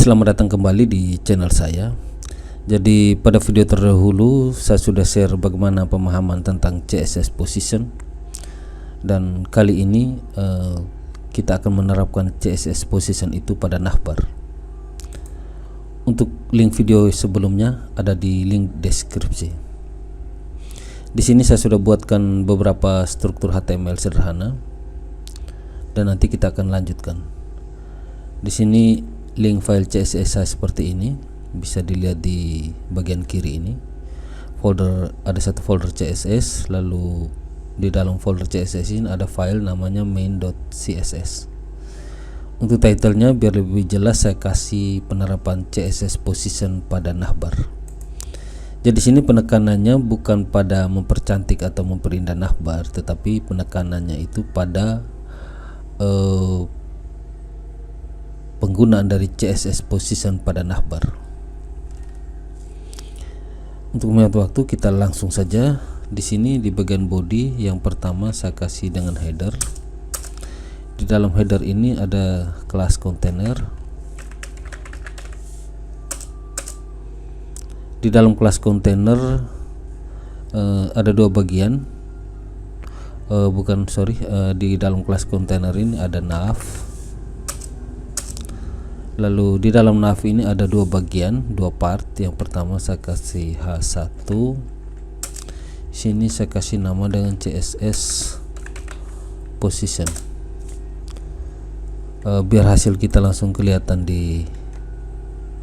Selamat datang kembali di channel saya. Jadi pada video terdahulu saya sudah share bagaimana pemahaman tentang CSS position, dan kali ini kita akan menerapkan CSS position itu pada navbar. Untuk link video sebelumnya ada di link deskripsi. Di sini saya sudah buatkan beberapa struktur HTML sederhana dan nanti kita akan lanjutkan. Di sini link file CSS saya seperti ini, bisa dilihat di bagian kiri ini. Ada satu folder CSS, lalu di dalam folder CSS ini ada file namanya main.css. Untuk titlenya biar lebih jelas saya kasih penerapan CSS position pada navbar. Jadi sini penekanannya bukan pada mempercantik atau memperindah navbar, tetapi penekanannya itu pada penggunaan dari CSS position pada navbar. Untuk menghemat waktu kita langsung saja. Di sini di bagian body yang pertama saya kasih dengan header. Di dalam header ini ada kelas container. Di dalam kelas container ada dua bagian. Di dalam kelas container ini ada nav. Lalu di dalam nav ini ada dua bagian, dua part. Yang pertama saya kasih H1. Sini saya kasih nama dengan CSS position. Biar hasil kita langsung kelihatan di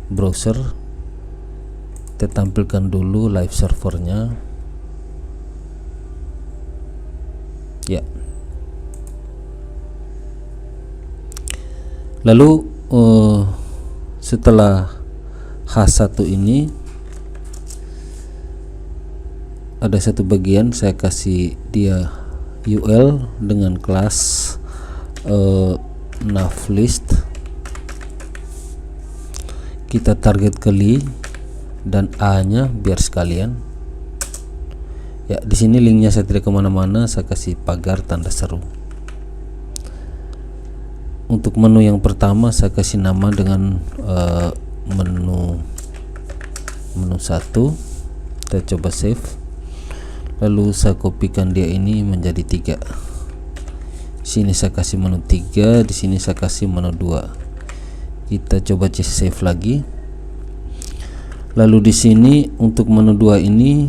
browser, kita tampilkan dulu live servernya. Ya. Lalu setelah H1 ini ada satu bagian saya kasih dia UL dengan kelas navlist. Kita target ke li dan A nya biar sekalian. Ya, di sini linknya saya tidak kemana-mana, saya kasih pagar tanda seru. Untuk menu yang pertama saya kasih nama dengan menu 1. Kita coba save, lalu saya kopikan dia ini menjadi 3. Sini saya kasih menu 3, di sini saya kasih menu 2. Kita coba save lagi. Lalu di sini untuk menu 2 ini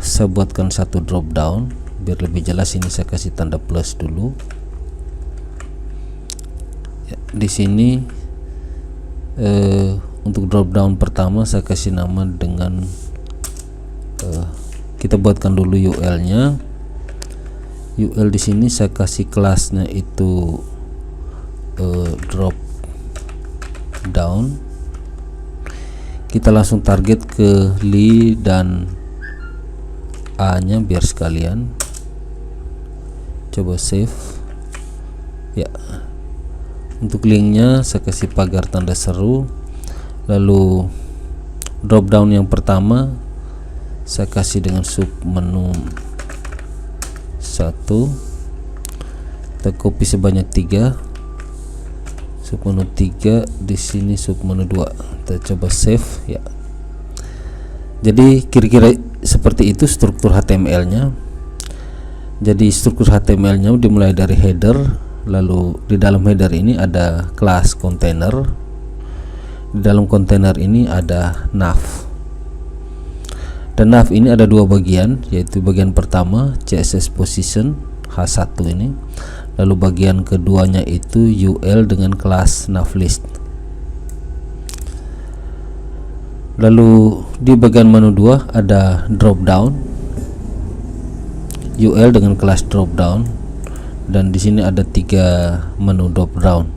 saya buatkan satu drop down biar lebih jelas. Ini saya kasih tanda plus dulu. Di sini untuk drop down pertama saya kasih nama dengan kita buatkan dulu UL nya. UL di sini saya kasih kelasnya itu drop down. Kita langsung target ke li dan A nya biar sekalian. Coba save. Ya, untuk linknya saya kasih pagar tanda seru. Lalu drop down yang pertama saya kasih dengan sub menu 1. Kita copy sebanyak 3. Sub menu 3 di sini, sub menu 2. Kita coba save. Ya, jadi kira-kira seperti itu struktur HTML-nya. Jadi struktur HTML-nya dimulai dari header. Lalu di dalam header ini ada kelas container. Di dalam container ini ada nav. Dan nav ini ada dua bagian, yaitu bagian pertama CSS position H1 ini. Lalu bagian keduanya itu UL dengan kelas navlist. Lalu di bagian menu 2 ada drop down. UL dengan kelas drop down. Dan di sini ada 3 menu drop down,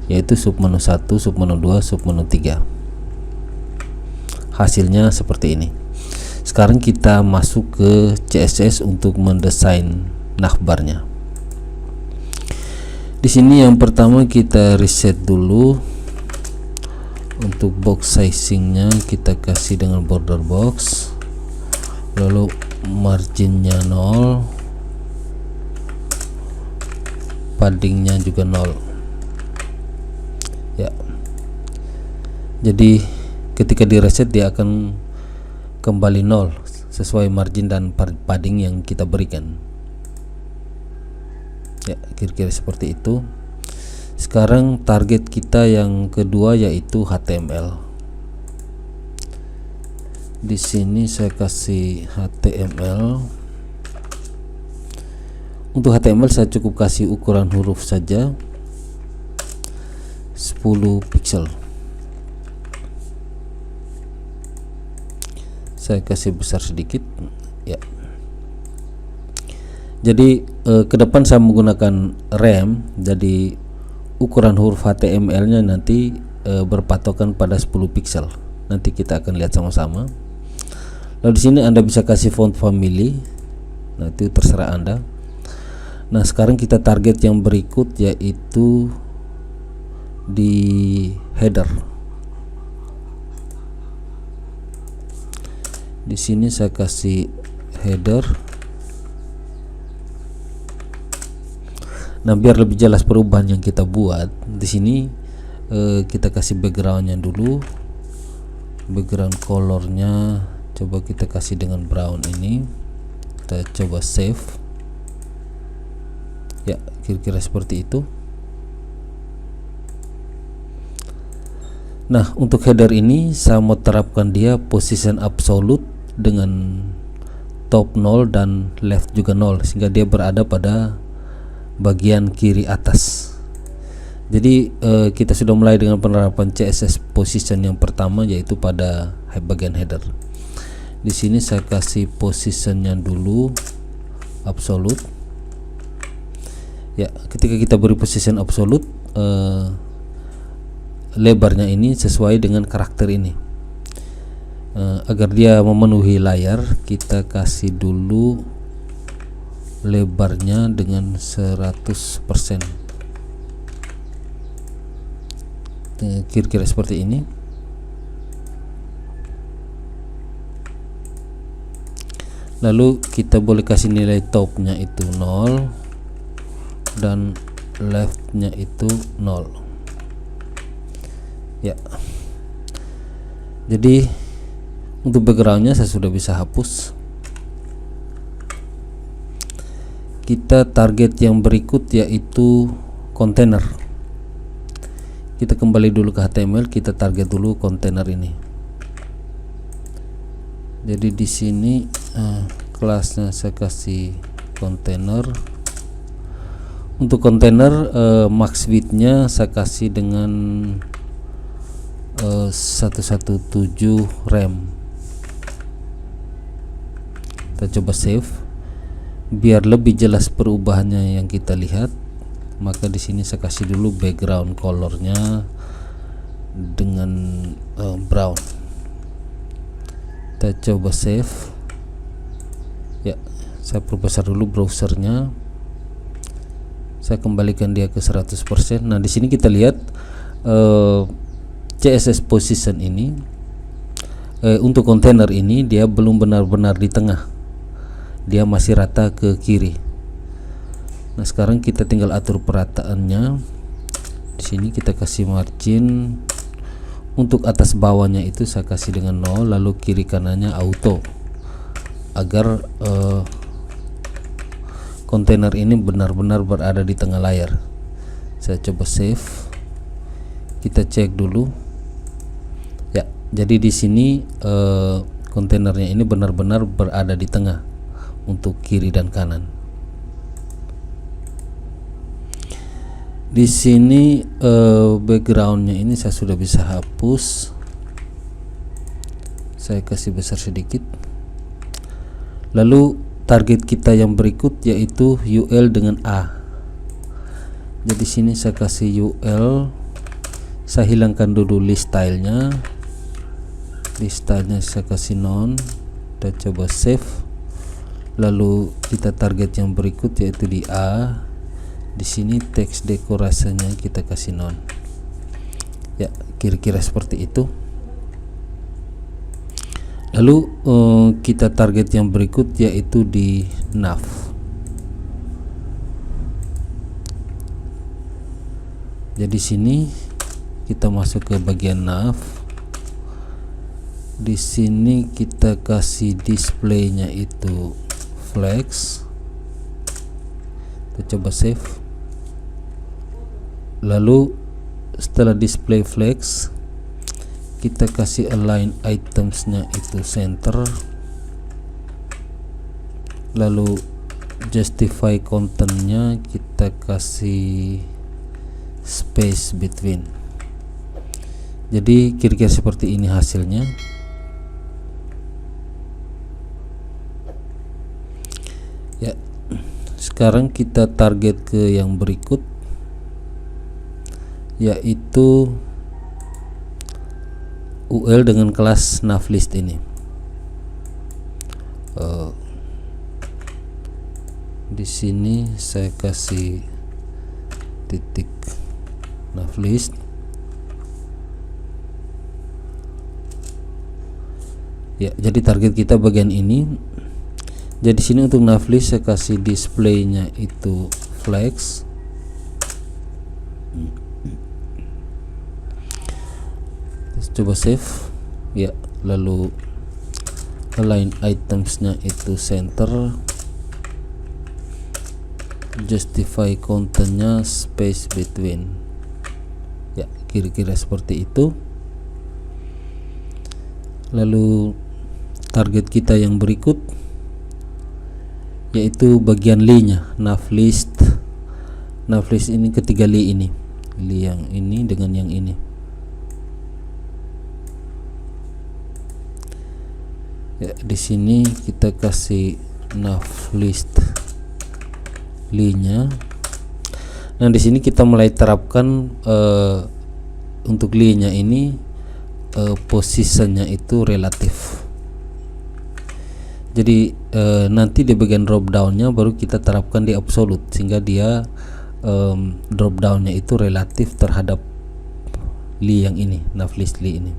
yaitu sub menu 1, sub menu 2, sub menu 3. Hasilnya seperti ini. Sekarang kita masuk ke CSS untuk mendesain navbarnya. Di sini yang pertama kita reset dulu. Untuk box sizingnya kita kasih dengan border box. Lalu marginnya 0, paddingnya juga 0. Ya, Jadi ketika di reset dia akan kembali 0 sesuai margin dan padding yang kita berikan. Ya, kira-kira seperti itu. Sekarang target kita yang kedua yaitu HTML. Di sini saya kasih HTML. Untuk HTML saya cukup kasih ukuran huruf saja 10 pixel. Saya kasih besar sedikit ya. Jadi ke depan saya menggunakan rem, jadi ukuran huruf HTML nya nanti berpatokan pada 10 pixel. Nanti kita akan lihat sama-sama. Lalu di sini Anda bisa kasih font family. Nah, itu terserah Anda. Nah, sekarang kita target yang berikut yaitu di header. Di sini saya kasih header. Nah, biar lebih jelas perubahan yang kita buat, di sini kita kasih backgroundnya dulu. Background colornya coba kita kasih dengan brown ini. Kita coba save. Ya, kira-kira seperti itu. Nah, untuk header ini saya mau terapkan dia position absolute dengan top 0 dan left juga 0, sehingga dia berada pada bagian kiri atas. Jadi kita sudah mulai dengan penerapan CSS position yang pertama, yaitu pada bagian header. Di sini saya kasih positionnya dulu absolute. Ya, ketika kita beri position absolute, lebarnya ini sesuai dengan karakter ini. Agar dia memenuhi layar, kita kasih dulu lebarnya dengan 100%. Kira-kira seperti ini. Lalu kita boleh kasih nilai topnya itu 0 dan leftnya itu 0. Ya, jadi untuk backgroundnya saya sudah bisa hapus. Kita target yang berikut yaitu kontainer. Kita kembali dulu ke HTML, kita target dulu kontainer ini. Jadi di sini kelasnya saya kasih kontainer. Untuk kontainer max width-nya saya kasih dengan 117 rem. Kita coba save. Biar lebih jelas perubahannya yang kita lihat, maka di sini saya kasih dulu background colornya dengan brown. Kita coba save. Ya, saya perbesar dulu browsernya. Saya kembalikan dia ke 100%. Nah, di sini kita lihat CSS position ini untuk kontainer ini dia belum benar-benar di tengah, dia masih rata ke kiri. Nah, sekarang kita tinggal atur perataannya. Di sini kita kasih margin. Untuk atas bawahnya itu saya kasih dengan 0, lalu kiri kanannya auto, agar kontainer ini benar-benar berada di tengah layar. Saya coba save. Kita cek dulu. Ya, jadi di sini kontainernya ini benar-benar berada di tengah untuk kiri dan kanan. Di sini backgroundnya ini saya sudah bisa hapus. Saya kasih besar sedikit. Lalu target kita yang berikut yaitu UL dengan A. Jadi sini saya kasih UL. Saya hilangkan dulu list stylenya. List stylenya saya kasih none. Kita coba save. Lalu kita target yang berikut yaitu di A. Di sini teks dekorasinya kita kasih none. Ya, kira-kira seperti itu. Lalu kita target yang berikut yaitu di nav. Jadi sini kita masuk ke bagian nav. Di sini kita kasih displaynya itu flex. Kita coba save. Lalu setelah display flex, kita kasih align itemsnya itu center. Lalu justify contentnya kita kasih space between. Jadi kira-kira seperti ini hasilnya. Ya, sekarang kita target ke yang berikut, yaitu UL dengan kelas navlist ini. Di sini saya kasih titik navlist. Ya, jadi target kita bagian ini. Jadi sini untuk navlist saya kasih displaynya itu flex. Coba save. Ya, lalu align itemsnya itu center. Justify contentnya space between. Ya, kira-kira seperti itu. Lalu target kita yang berikut, yaitu bagian li-nya, navlist. Navlist ini ketiga li ini, li yang ini dengan yang ini. Ya, di sini kita kasih navlist li-nya. Nah, di sini kita mulai terapkan untuk li-nya ini posisinya itu relatif. Jadi nanti di bagian drop downnya baru kita terapkan di absolute, sehingga dia drop downnya itu relatif terhadap li yang ini, navlist li ini.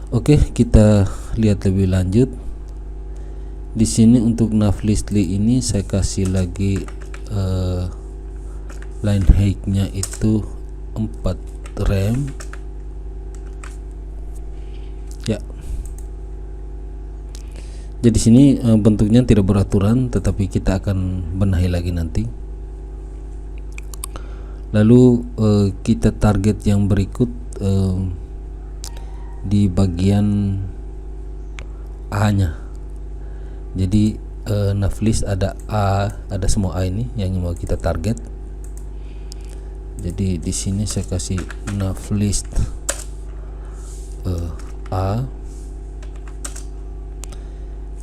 Oke, kita lihat lebih lanjut. Di sini untuk navlist li ini saya kasih lagi line height-nya itu 4 rem. Ya. Jadi sini bentuknya tidak beraturan, tetapi kita akan benahi lagi nanti. Lalu kita target yang berikut di bagian A-nya. Jadi navlist ada A, ada semua A ini yang mau kita target. Jadi di sini saya kasih navlist A.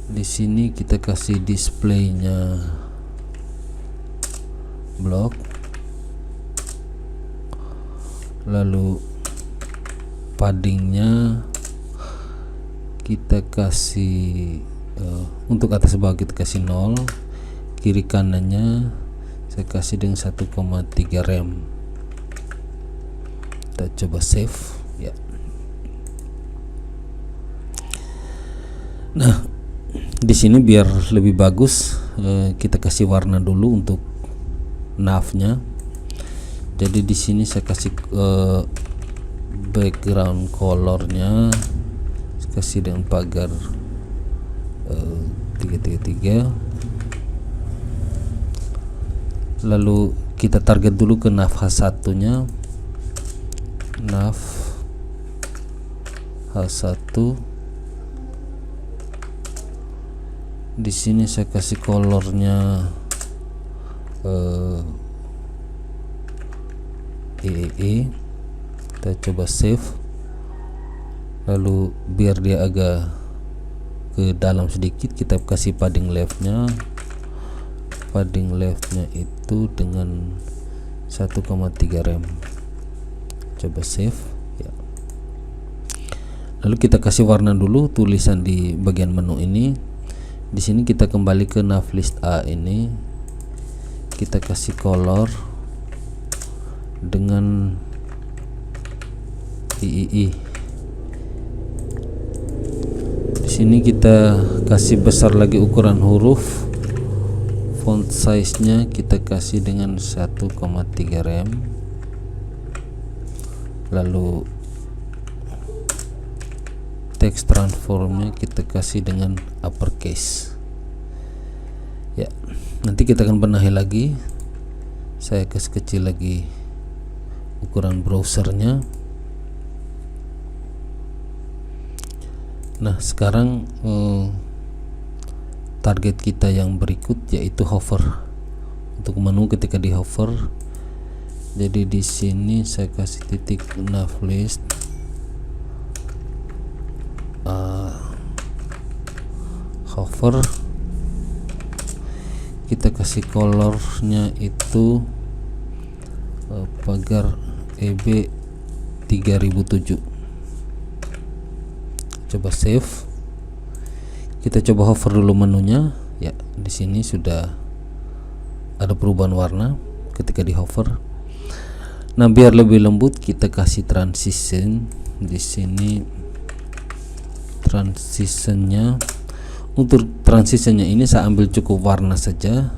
Di sini kita kasih displaynya block. Lalu paddingnya kita kasih untuk atas bawah kita kasih 0, kiri kanannya saya kasih dengan 1,3 rem. Kita coba save. Ya. Nah, di sini biar lebih bagus kita kasih warna dulu untuk navnya. Jadi di sini saya kasih background colornya, saya kasih dengan pagar 333. Lalu kita target dulu ke nav H1 nya, nav H1. Di sini saya kasih colornya EEE. Kita coba save. Lalu biar dia agak ke dalam sedikit, kita kasih padding leftnya. Padding leftnya itu dengan 1,3 rem. Coba save. Ya. Lalu kita kasih warna dulu tulisan di bagian menu ini. Di sini kita kembali ke navlist A ini, kita kasih color dengan III. Di sini kita kasih besar lagi ukuran huruf, font size nya kita kasih dengan 1,3 rem. Lalu text transformnya kita kasih dengan uppercase. Ya, nanti kita akan benahi lagi. Saya kasih kecil lagi ukuran browsernya. Nah, sekarang target kita yang berikut yaitu hover. Untuk menu ketika di hover, jadi di sini saya kasih titik nav list, hover, kita kasih colornya itu pagar EB 3007. Coba save. Kita coba hover dulu menunya. Ya, di sini sudah ada perubahan warna ketika di hover. Nah, biar lebih lembut kita kasih transition. Di sini transitionnya, untuk transitionnya ini saya ambil cukup warna saja.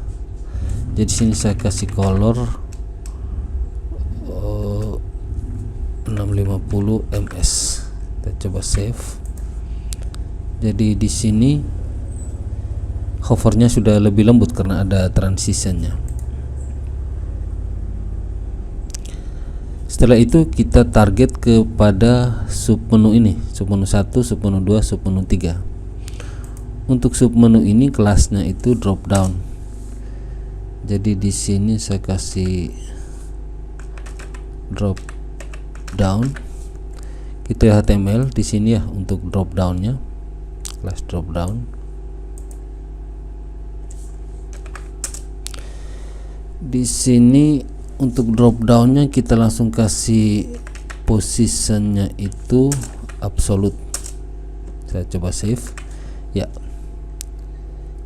Jadi sini saya kasih color 650 ms. Kita coba save. Jadi di sini hovernya sudah lebih lembut karena ada transitionnya. Setelah itu kita target kepada submenu ini, submenu 1, submenu 2, submenu 3. Untuk submenu ini kelasnya itu drop down. Jadi di sini saya kasih drop down. Kita HTML di sini ya untuk drop downnya, kelas drop down. Di sini untuk drop downnya kita langsung kasih positionnya itu absolute. Saya coba save. Ya.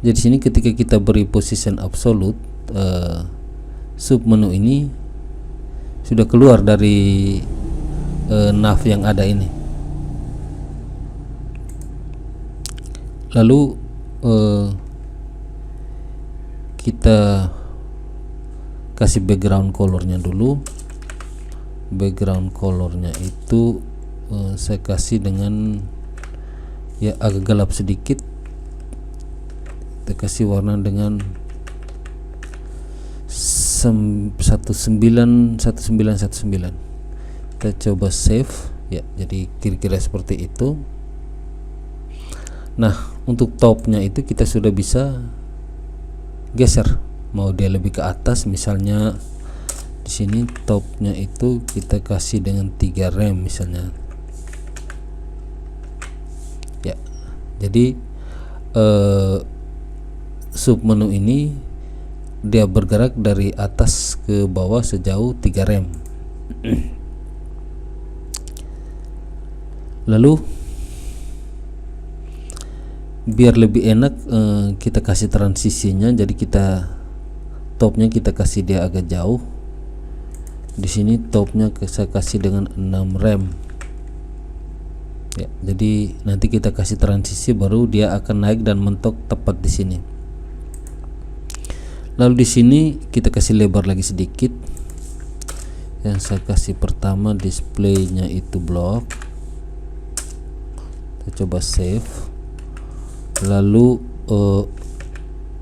Jadi sini ketika kita beri position absolute, submenu ini sudah keluar dari nav yang ada ini. Lalu kita kasih background colornya dulu. Background colornya itu saya kasih dengan ya agak gelap sedikit. Kita kasih warna dengan 1919. Kita coba save. Ya, jadi kira-kira seperti itu. Nah, untuk topnya itu kita sudah bisa geser, mau dia lebih ke atas. Misalnya di sini topnya itu kita kasih dengan 3 rem misalnya. Ya, jadi submenu ini dia bergerak dari atas ke bawah sejauh 3 rem. Lalu biar lebih enak kita kasih transisinya, jadi kita topnya kita kasih dia agak jauh. Di sini topnya saya kasih dengan 6 rem. Ya, jadi nanti kita kasih transisi baru dia akan naik dan mentok tepat di sini. Lalu di sini kita kasih lebar lagi sedikit. Yang saya kasih pertama displaynya itu block. Kita coba save. Lalu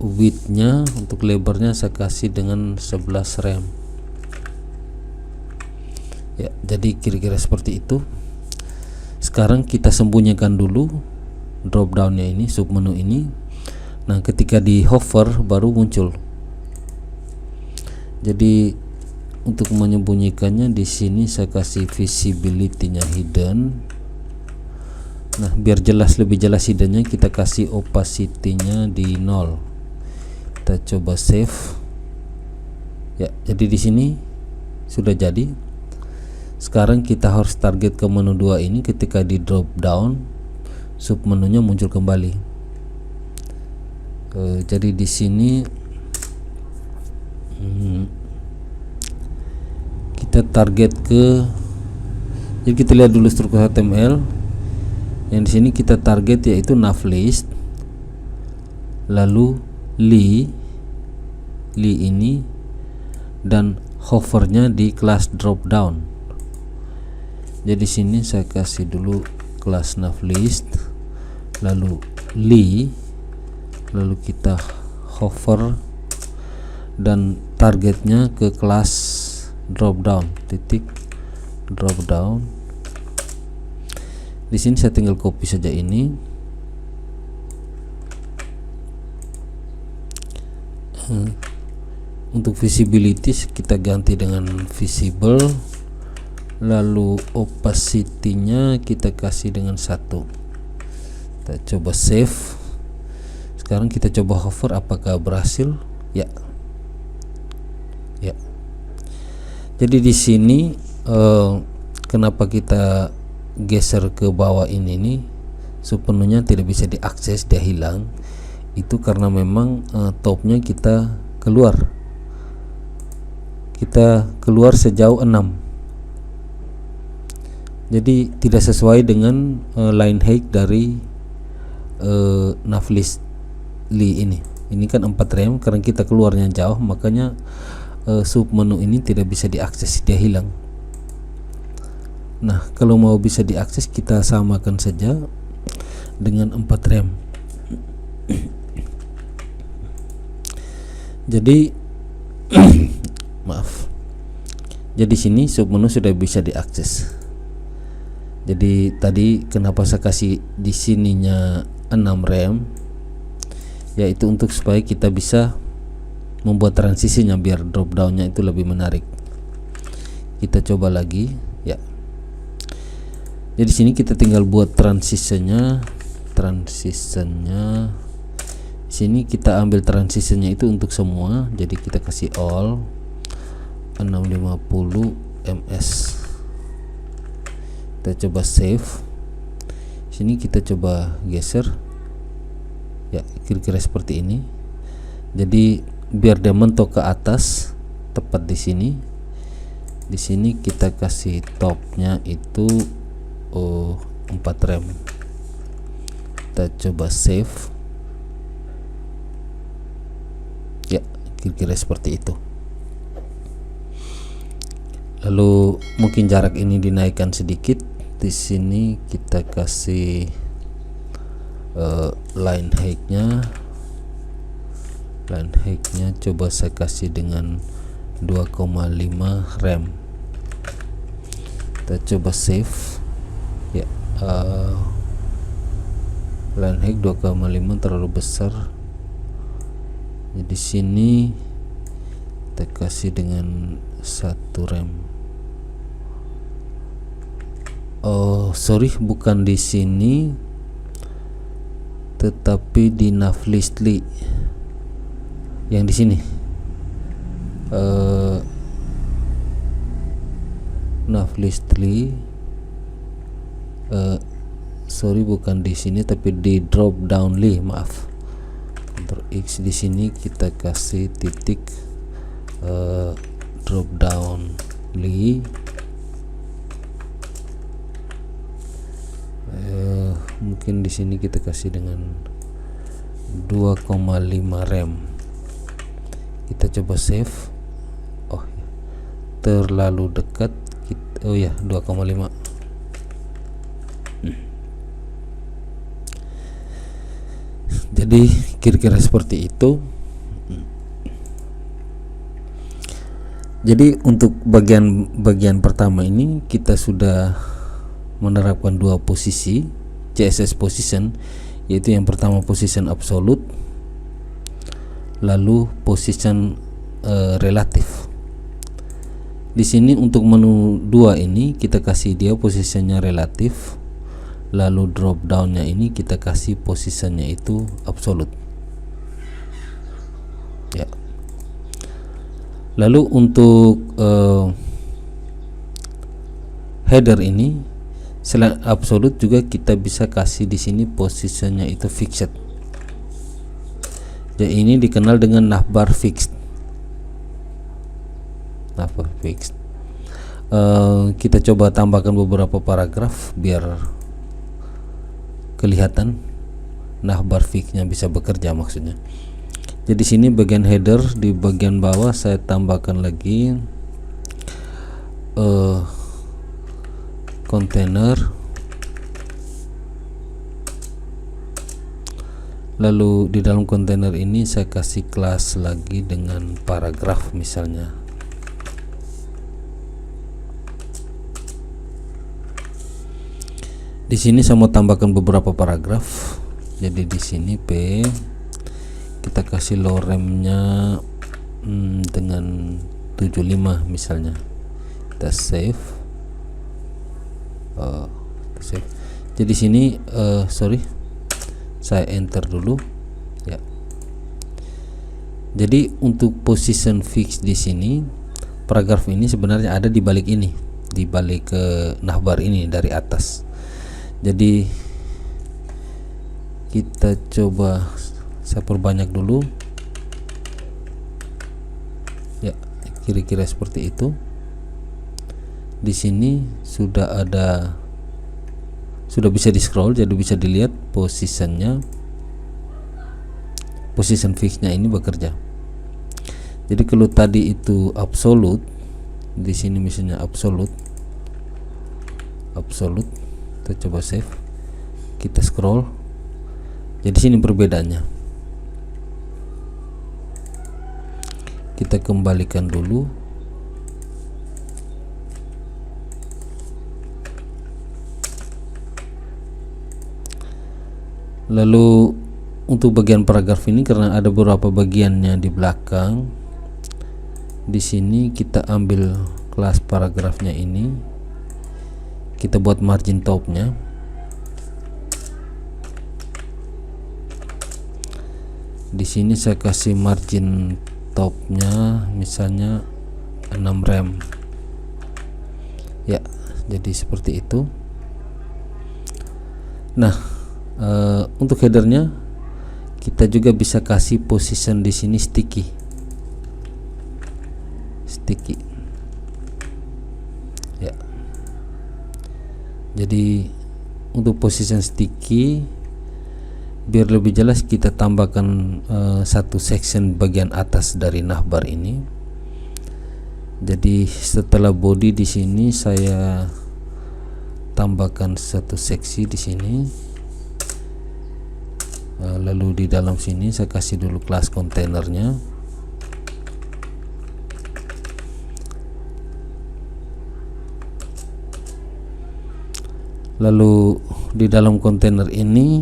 widthnya untuk lebarnya saya kasih dengan 11 rem. Ya, jadi kira-kira seperti itu. Sekarang kita sembunyikan dulu drop downnya ini, submenu ini. Nah, ketika di hover baru muncul. Jadi untuk menyembunyikannya di sini saya kasih visibility-nya hidden. Nah, biar jelas, lebih jelas hiddennya, kita kasih opacity-nya di 0. Kita coba save. Ya, jadi di sini sudah jadi. Sekarang kita harus target ke menu 2 ini. Ketika di drop down, submenunya muncul kembali. Jadi di sini kita target ke, jadi kita lihat dulu struktur HTML. Yang di sini kita target yaitu nav list, lalu li ini, dan hovernya di kelas drop down. Jadi sini saya kasih dulu kelas navlist, lalu li, lalu kita hover dan targetnya ke kelas drop down, titik drop down. Di sini saya tinggal copy saja ini. Untuk visibility kita ganti dengan visible, lalu opacity-nya kita kasih dengan 1. Kita coba save. Sekarang kita coba hover, apakah berhasil? Ya. Jadi di sini kenapa kita geser ke bawah ini nih sepenuhnya tidak bisa diakses, dia hilang, itu karena memang topnya kita keluar sejauh 6, jadi tidak sesuai dengan line height dari navlist li ini kan 4 rem, karena kita keluarnya jauh makanya sub menu ini tidak bisa diakses, dia hilang. Nah, kalau mau bisa diakses kita samakan saja dengan 4 rem. Jadi maaf. Jadi sini sub menu sudah bisa diakses. Jadi tadi kenapa saya kasih di sininya 6 rem, yaitu untuk supaya kita bisa membuat transisinya biar drop downnya itu lebih menarik. Kita coba lagi ya. Jadi sini kita tinggal buat transisinya. Sini kita ambil transisinya itu untuk semua, jadi kita kasih all 650 ms. Kita coba save. Sini kita coba geser ya, kira-kira seperti ini. Jadi biar dia mentok ke atas tepat di sini. Di sini kita kasih topnya itu 4 rem. Kita coba save ya, kira-kira seperti itu. Lalu mungkin jarak ini dinaikkan sedikit. Di sini kita kasih line height-nya coba saya kasih dengan 2,5 rem. Kita coba save ya. Line height 2,5 terlalu besar, jadi sini kita kasih dengan 1 rem. Sorry, bukan di sini tetapi di navlist li yang di sini. Navlist li sorry, bukan di sini tapi di drop down li, maaf. Ctrl X, di sini kita kasih titik drop down li. Mungkin di sini kita kasih dengan 2,5 rem. Kita coba save. Oh, terlalu dekat. Oh ya, 2,5. Jadi kira-kira seperti itu. Jadi untuk bagian pertama ini kita sudah menerapkan 2 posisi CSS position, yaitu yang pertama position absolute, lalu position relatif. Di sini untuk menu 2 ini kita kasih dia posisinya relatif, lalu drop downnya ini kita kasih posisinya itu absolute ya. Lalu untuk header ini selain absolute juga kita bisa kasih di sini posisinya itu fixed. Jadi ini dikenal dengan navbar fixed. Kita coba tambahkan beberapa paragraf biar kelihatan navbar fixed-nya bisa bekerja maksudnya. Jadi sini bagian header, di bagian bawah saya tambahkan lagi kontainer Lalu di dalam kontainer ini saya kasih kelas lagi dengan paragraf misalnya. Di sini saya mau tambahkan beberapa paragraf. Jadi di sini P kita kasih loremnya dengan 75 misalnya. Kita save. Jadi sini saya enter dulu ya. Jadi untuk position fix di sini paragraf ini sebenarnya ada di balik ini, di balik navbar ini dari atas. Jadi kita coba saya perbanyak dulu ya, kira-kira seperti itu. Di sini sudah bisa di scroll, jadi bisa dilihat position fixnya ini bekerja. Jadi kalau tadi itu absolute, di sini misalnya absolute, kita coba save, kita scroll, jadi sini perbedaannya. Kita kembalikan dulu. Lalu untuk bagian paragraf ini karena ada beberapa bagiannya di belakang, di sini kita ambil kelas paragrafnya ini, kita buat margin topnya. Di sini saya kasih margin topnya misalnya 6 rem ya, jadi seperti itu. Nah, untuk headernya kita juga bisa kasih position di sini sticky ya. Jadi untuk position sticky biar lebih jelas kita tambahkan satu section bagian atas dari navbar ini. Jadi setelah body di sini saya tambahkan satu seksi di sini. Lalu di dalam sini saya kasih dulu kelas kontainernya. Lalu di dalam kontainer ini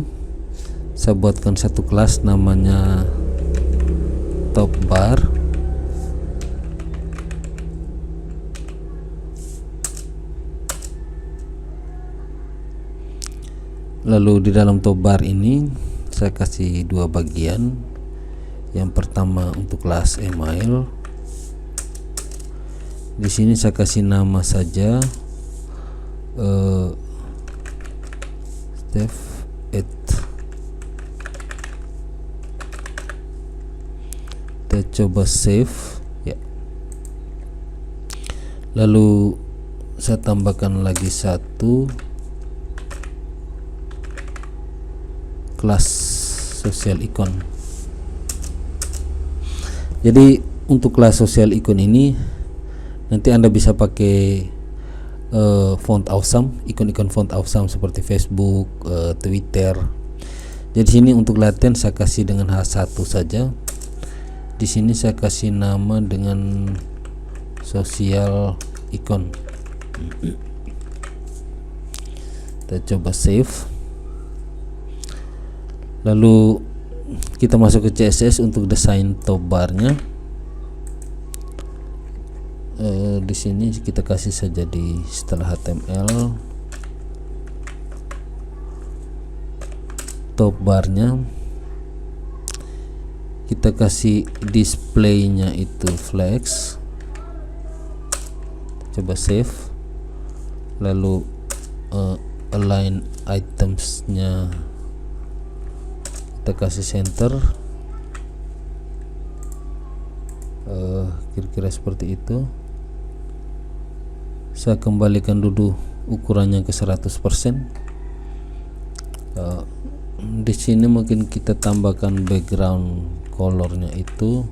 saya buatkan satu kelas namanya top bar. Lalu di dalam top bar ini saya kasih dua bagian. Yang pertama untuk kelas email. Di sini saya kasih nama saja Steph it. Kita coba save ya. Lalu saya tambahkan lagi satu kelas sosial icon. Jadi untuk kelas sosial icon ini nanti Anda bisa pakai font awesome, ikon-ikon font awesome seperti Facebook, Twitter. Jadi sini untuk latihan saya kasih dengan H1 saja. Di sini saya kasih nama dengan sosial icon. Kita coba save. Lalu kita masuk ke CSS untuk desain top barnya. Di sini kita kasih saja di setelah HTML top barnya, kita kasih displaynya itu flex. Coba save. Lalu align itemsnya kita kasih center, kira-kira seperti itu. Saya kembalikan dulu ukurannya ke 100%. Di sini mungkin kita tambahkan background colornya itu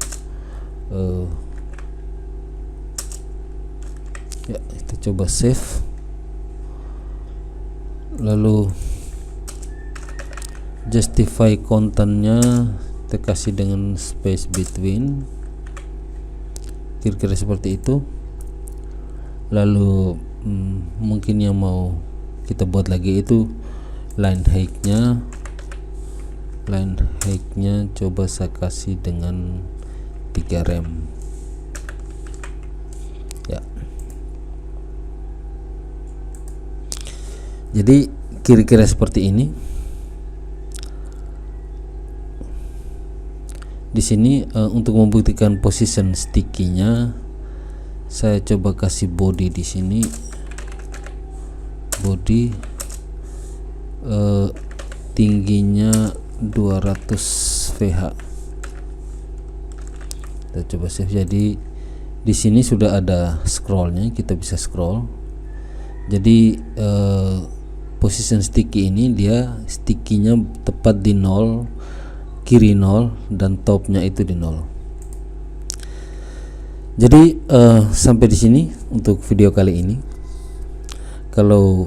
ya, kita coba save. Lalu justify kontennya kita kasih dengan space between, kira-kira seperti itu. Lalu mungkin yang mau kita buat lagi itu line height-nya coba saya kasih dengan 3 rem ya. Jadi kira-kira seperti ini. Di sini untuk membuktikan position sticky-nya saya coba kasih body di sini, body tingginya 200 VH. Kita coba save. Jadi di sini sudah ada scrollnya, kita bisa scroll. Jadi position sticky ini dia sticky-nya tepat di 0, kiri 0, dan topnya itu di 0. Jadi sampai di sini untuk video kali ini. Kalau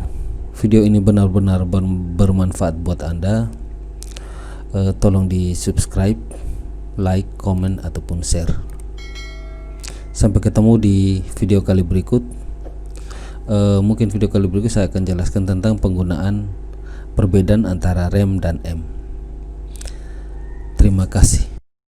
video ini benar-benar bermanfaat buat Anda, tolong di subscribe, like, komen, ataupun share. Sampai ketemu di video kali berikut. Mungkin video kali berikut saya akan jelaskan tentang penggunaan perbedaan antara rem dan M. Terima kasih.